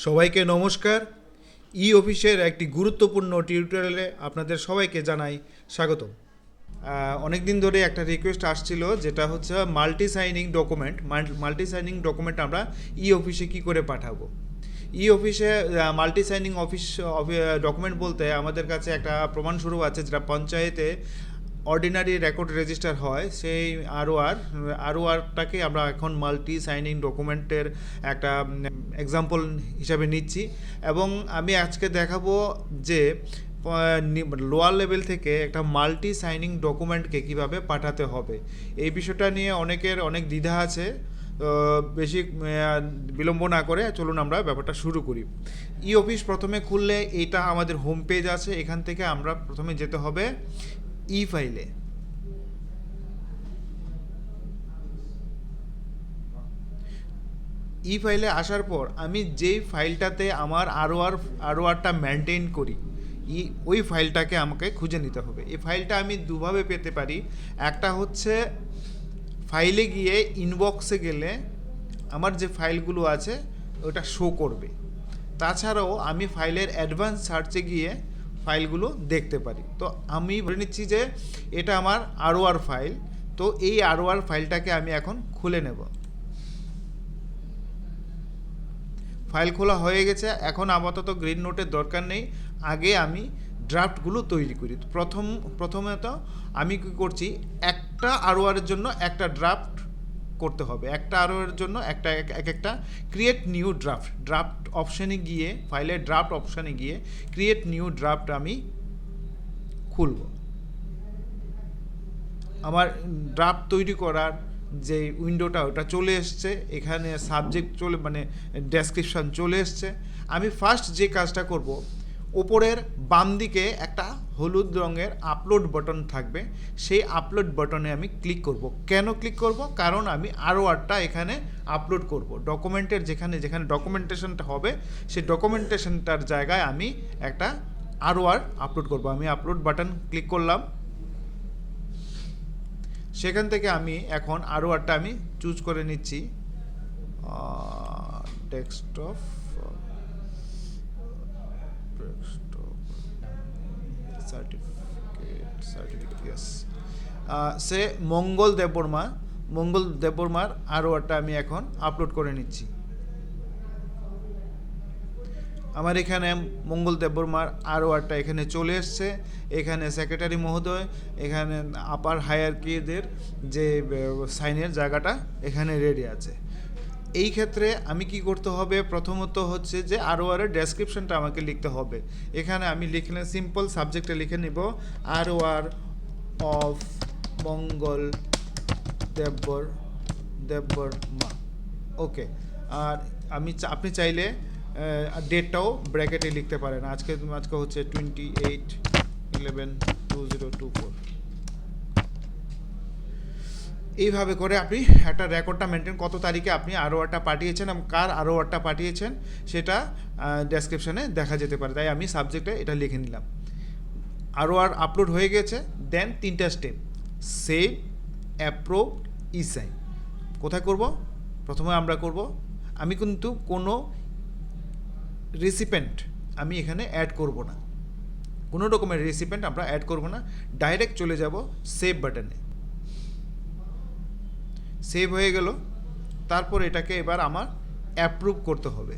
সবাইকে নমস্কার। ই অফিসের একটি গুরুত্বপূর্ণ টিউটোরিয়ালে আপনাদের সবাইকে জানাই স্বাগতম। অনেক দিন ধরে একটা রিকোয়েস্ট আসছিল, যেটা হচ্ছে মাল্টি সাইনিং ডকুমেন্ট আমরা ই অফিসে কী করে পাঠাবো। ই অফিসে মাল্টি সাইনিং ডকুমেন্ট বলতে আমাদের কাছে একটা প্রমাণস্বরূপ আছে, যেটা পঞ্চায়েতে অর্ডিনারি রেকর্ড রেজিস্টার হয়, সেই আরওআরটাকে আমরা এখন মাল্টি সাইনিং ডকুমেন্টের একটা এক্সাম্পল হিসাবে নিচ্ছি। এবং আমি আজকে দেখাবো যে লোয়ার লেভেল থেকে একটা মাল্টি সাইনিং ডকুমেন্টকে কিভাবে পাঠাতে হবে। এই বিষয়টা নিয়ে অনেকের অনেক দ্বিধা আছে। বেশি বিলম্ব না করে চলুন আমরা ব্যাপারটা শুরু করি। ই অফিস প্রথমে খুললে এটা আমাদের হোম পেজ আছে, এখান থেকে আমরা প্রথমে যেতে হবে ই ফাইলে। ই ফাইলে আসার পর আমি যেই ফাইলটাতে আমার আরওআরটা মেনটেন করি, ওই ফাইলটাকে আমাকে খুঁজে নিতে হবে। এই ফাইলটা আমি দুভাবে পেতে পারি। একটা হচ্ছে ফাইলে গিয়ে ইনবক্সে গেলে আমার যে ফাইলগুলো আছে ওটা শো করবে। তাছাড়াও আমি ফাইলের অ্যাডভান্স সার্চে গিয়ে ফাইলগুলো দেখতে পারি। তো আমি বলে নিচ্ছি যে এটা আমার আরওআর ফাইল। তো এই আরওআর ফাইলটাকে আমি এখন খুলে নেব। ফাইল খোলা হয়ে গেছে। এখন আপাতত গ্রিন নোটের দরকার নেই, আগে আমি ড্রাফটগুলো তৈরি করি। প্রথমত আমি কী করছি, একটা আরওআরের জন্য একটা ড্রাফট করতে হবে। একটা আরওআরের জন্য একটা ক্রিয়েট নিউ ড্রাফট অপশানে গিয়ে, ফাইলের ড্রাফট অপশানে গিয়ে ক্রিয়েট নিউ ড্রাফট আমি খুলব। আমার ড্রাফট তৈরি করার যে উইন্ডোটা ওটা চলে এসছে। এখানে সাবজেক্ট ডেসক্রিপশান চলে এসছে। আমি ফার্স্ট যে কাজটা করব, ওপরের বাম দিকে একটা হলুদ রঙের আপলোড বাটন থাকবে, সেই আপলোড বাটনে আমি ক্লিক করব। কেন ক্লিক করব? কারণ আমি আরওআরটা এখানে আপলোড করব। ডকুমেন্টের যেখানে ডকুমেন্টেশনটা হবে, সেই ডকুমেন্টেশনটার জায়গায় আমি একটা আরওআর আপলোড করব। আমি আপলোড বাটন ক্লিক করলাম। সেখান থেকে আমি এখন আরওআরটা আমি চুজ করে নিচ্ছি। ডেস্কটপ সার্টিফিকেট ইয়েস, সে মঙ্গল দেববর্মার আরওআরটা আমি এখন আপলোড করে নিচ্ছি। আমার এখানে মঙ্গল দেববর্মার আরওআরটা এখানে চলে এসছে। এখানে সেক্রেটারি মহোদয়, এখানে আপার হায়ারকিদের যে সাইনের জায়গাটা এখানে রেডি আছে। এই ক্ষেত্রে আমি কি করতে হবে, প্রথমত হচ্ছে যে আরওআরের ডেসক্রিপশনটা আমাকে লিখতে হবে। এখানে আমি লিখলে সিম্পল সাবজেক্টে লিখে নিব আরওআর অফ মঙ্গল দেববর্মা। ওকে। আর আপনি চাইলে ডেটটাও ব্র্যাকেটে লিখতে পারেন। আজকে হচ্ছে 28/11/2024। এইভাবে করে আপনি একটা রেকর্ডটা মেনটেন, কত তারিখে আপনি আরওআরটা পাঠিয়েছেন এবং কার আরওআরটা পাঠিয়েছেন সেটা ডেসক্রিপশনে দেখা যেতে পারে। তাই আমি সাবজেক্টে এটা লিখে নিলাম। আরওআর আপলোড হয়ে গেছে। দেন 3টা স্টেপ: সেভ, অ্যাপ্রুভ, ই সাইন। কোথায় করব? প্রথমে আমরা করব, আমি কিন্তু কোনো রেসিপেন্ট আমি এখানে অ্যাড করব না। কোনো রকমের রেসিপেন্ট আমরা অ্যাড করব না, ডাইরেক্ট চলে যাব সেভ বাটনে। সেভ হয়ে গেল। তারপর এটাকে এবার আমার অ্যাপ্রুভ করতে হবে।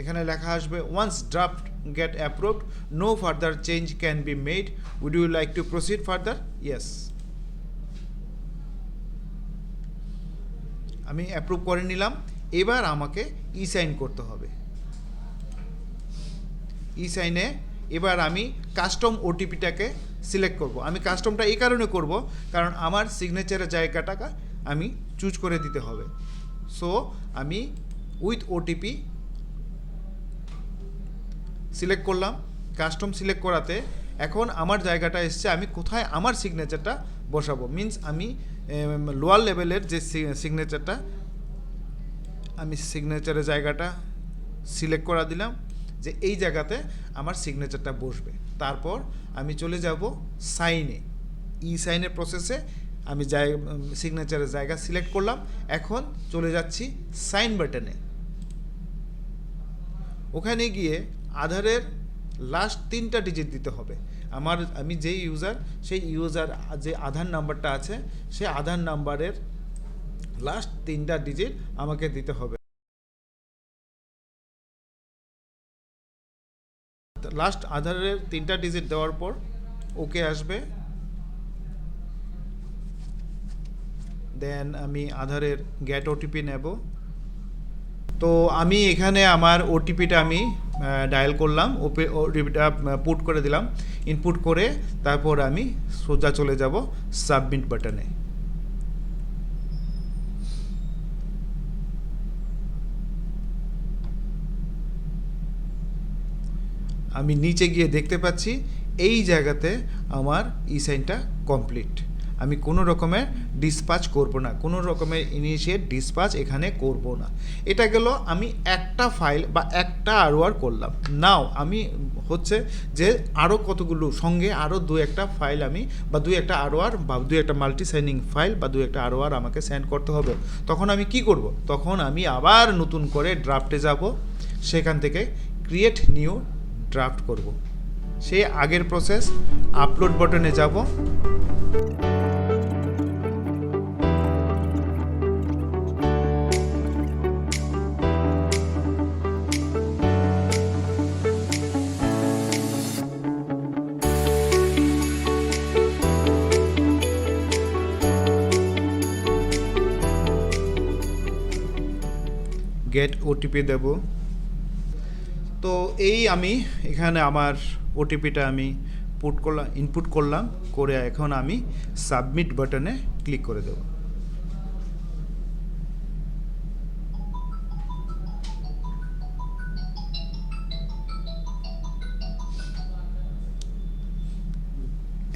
এখানে লেখা আসবে once draft get approved no further change can be made, would you like to proceed further? Yes. আমি অ্যাপ্রুভ করে নিলাম। এবার আমাকে ই সাইন করতে হবে। ই সাইনে এবার আমি কাস্টম ওটিপিটাকে সিলেক্ট করব। আমি কাস্টমটা এই কারণে করব, কারণ আমার সিগনেচারের জায়গাটাকে আমি চুজ করে দিতে হবে। সো আমি উইথ ওটিপি সিলেক্ট করলাম। কাস্টম সিলেক্ট করাতে এখন আমার জায়গাটা এসছে, আমি কোথায় আমার সিগনেচারটা বসাবো। মিন্স আমি লোয়ার লেভেলের যে সিগনেচারটা, আমি সিগনেচারের জায়গাটা সিলেক্ট করা দিলাম যে এই জায়গাতে আমার সিগনেচারটা বসবে। তারপর আমি চলে যাব সাইনে, ই সাইনের প্রসেসে। আমি সিগনেচারের জায়গা সিলেক্ট করলাম। এখন চলে যাচ্ছি সাইন বাটনে। ওখানে গিয়ে আধারের লাস্ট 3টা ডিজিট দিতে হবে। আমি যেই ইউজার, সেই ইউজার যে আধার নাম্বারটা আছে, সেই আধার নাম্বারের লাস্ট 3টা ডিজিট আমাকে দিতে হবে। লাস্ট আধারের 3টা ডিজিট দেওয়ার পর ওকে আসবে। দেন আমি আধারের গেট ওটিপি নেব। তো আমি এখানে আমার ওটিপিটা আমি ডায়াল করলাম, ওটিপিটা পুট করে দিলাম। ইনপুট করে তারপর আমি সোজা চলে যাব সাবমিট বাটনে। আমি নিচে গিয়ে দেখতে পাচ্ছি এই জায়গাতে আমার ই সাইনটা কমপ্লিট। আমি কোনো রকমের ডিসপ্যাচ করব না, কোনো রকমের ইনিশিয়েট ডিসপ্যাচ এখানে করব না। এটা গেল আমি একটা ফাইল বা একটা আরওআর করলাম। নাও আমি হচ্ছে যে আরও কতগুলো সঙ্গে আরও 2-1টা ফাইল আমি বা 2-1টা আরওআর বা 2-1টা মাল্টি সাইনিং ফাইল বা 2-1টা আরওআর আমাকে সেন্ড করতে হবে। তখন আমি কি করব? তখন আমি আবার নতুন করে ড্রাফটে যাব, সেখান থেকে ক্রিয়েট নিউ ড্রাফট করব। সেই আগের প্রসেস, আপলোড বাটনে যাব। গেট ওটিপি দেব। তো এই আমি এখানে আমার ওটিপিটা আমি ইনপুট করলাম, করে এখন আমি সাবমিট বাটনে ক্লিক করে দেব।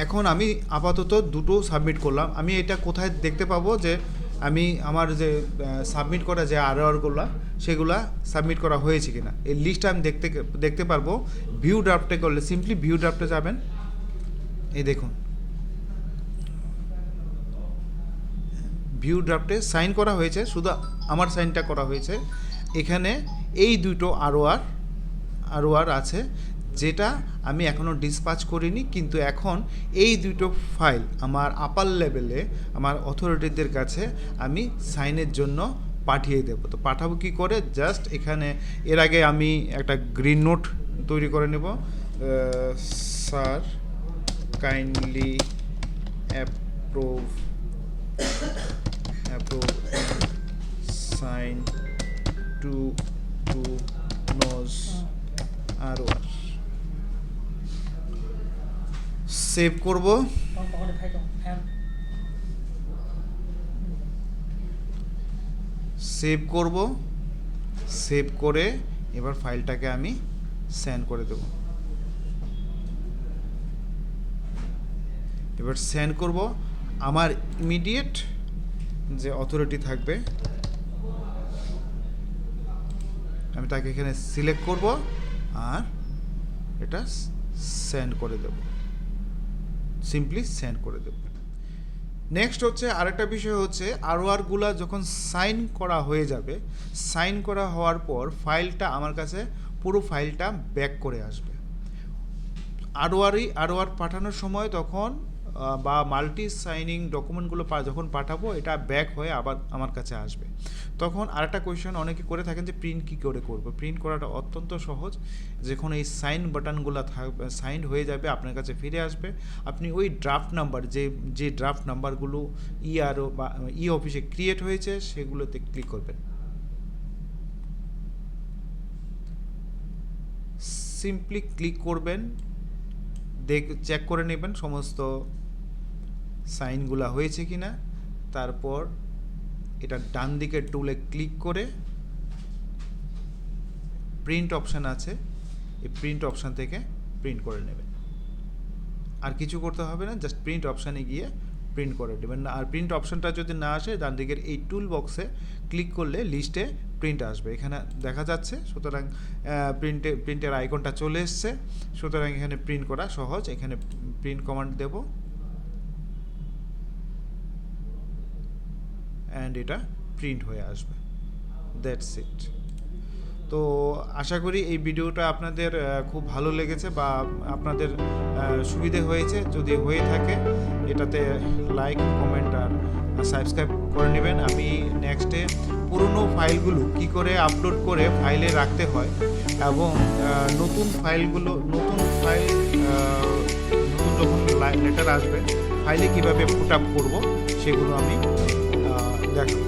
এখন আমি আপাতত দুটো সাবমিট করলাম। আমি এটা কোথায় দেখতে পাবো যে আমি আমার যে সাবমিট করা যে আরওআরগুলো সেগুলা সাবমিট করা হয়েছে কিনা, এই লিস্টটা আমি দেখতে পারবো ভিউ ড্রাফটে করলে। সিম্পলি ভিউ ড্রাফটে যাবেন, এই দেখুন ভিউ ড্রাফটে সাইন করা হয়েছে, শুধু আমার সাইনটা করা হয়েছে। এখানে এই দুটো আরওআর আছে, যেটা আমি এখনও ডিসপ্যাচ করিনি, কিন্তু এখন এই দুটো ফাইল আমার আপার লেভেলে আমার অথরিটিদের কাছে আমি সাইনের জন্য পাঠিয়ে দেব। তো পাঠাবো কী করে? জাস্ট এখানে এর আগে আমি একটা গ্রিন নোট তৈরি করে নেব। Sir kindly approve sign to nose ROR. Save করব। সেভ করে এবার ফাইলটাকে আমি সেন্ড করে দেব। এবার সেন্ড করব। আমার ইমিডিয়েট যে অথরিটি থাকবে আমি তাকে এখানে সিলেক্ট করব আর এটা সেন্ড করে দেব, সিম্পলি সেন্ড করে দেব। নেক্সট হচ্ছে আরেকটা বিষয় হচ্ছে আরওআরগুলো যখন সাইন করা হয়ে যাবে, সাইন করা হওয়ার পর ফাইলটা আমার কাছে পুরো ফাইলটা ব্যাক করে আসবে। আরওআর পাঠানোর সময় তখন বা মাল্টি সাইনিং ডকুমেন্টগুলো যখন পাঠাবো, এটা ব্যাক হয়ে আবার আমার কাছে আসবে। তখন আরেকটা কোয়েশ্চেন অনেকে করে থাকেন যে প্রিন্ট কী করে করবো। প্রিন্ট করাটা অত্যন্ত সহজ। যখন এই সাইন বাটনগুলো থাকবে, সাইন হয়ে যাবে, আপনার কাছে ফিরে আসবে। আপনি ওই ড্রাফট নাম্বার, যে ড্রাফট নাম্বারগুলো ইআরও বা ই অফিসে ক্রিয়েট হয়েছে সেগুলোতে ক্লিক করবেন। সিম্পলি ক্লিক করবেন, চেক করে নেবেন সমস্ত সাইনগুলো হয়েছে কি না। তারপর এটা ডান দিকের টুলে ক্লিক করে প্রিন্ট অপশান আছে, এই প্রিন্ট অপশান থেকে প্রিন্ট করে নেবেন। আর কিছু করতে হবে না, জাস্ট প্রিন্ট অপশানে গিয়ে প্রিন্ট করে দেবেন। আর প্রিন্ট অপশানটা যদি না আসে, ডান দিকের এই টুল বক্সে ক্লিক করলে লিস্টে প্রিন্ট আসবে, এখানে দেখা যাচ্ছে। সুতরাং প্রিন্টের আইকনটা চলে এসছে, সুতরাং এখানে প্রিন্ট করা সহজ। এখানে প্রিন্ট কমান্ড দেব অ্যান্ড এটা প্রিন্ট হয়ে আসবে। That's it. তো আশা করি এই ভিডিওটা আপনাদের খুব ভালো লেগেছে বা আপনাদের সুবিধে হয়েছে। যদি হয়ে থাকে এটাতে লাইক, কমেন্ট আর সাবস্ক্রাইব করে নেবেন। আমি নেক্সটে পুরনো ফাইলগুলো কি করে আপলোড করে ফাইলে রাখতে হয় এবং নতুন ফাইল নতুন যখন লেটার আসবে ফাইলে কিভাবে পুট আপ করবো সেগুলো আমি দেখাবো।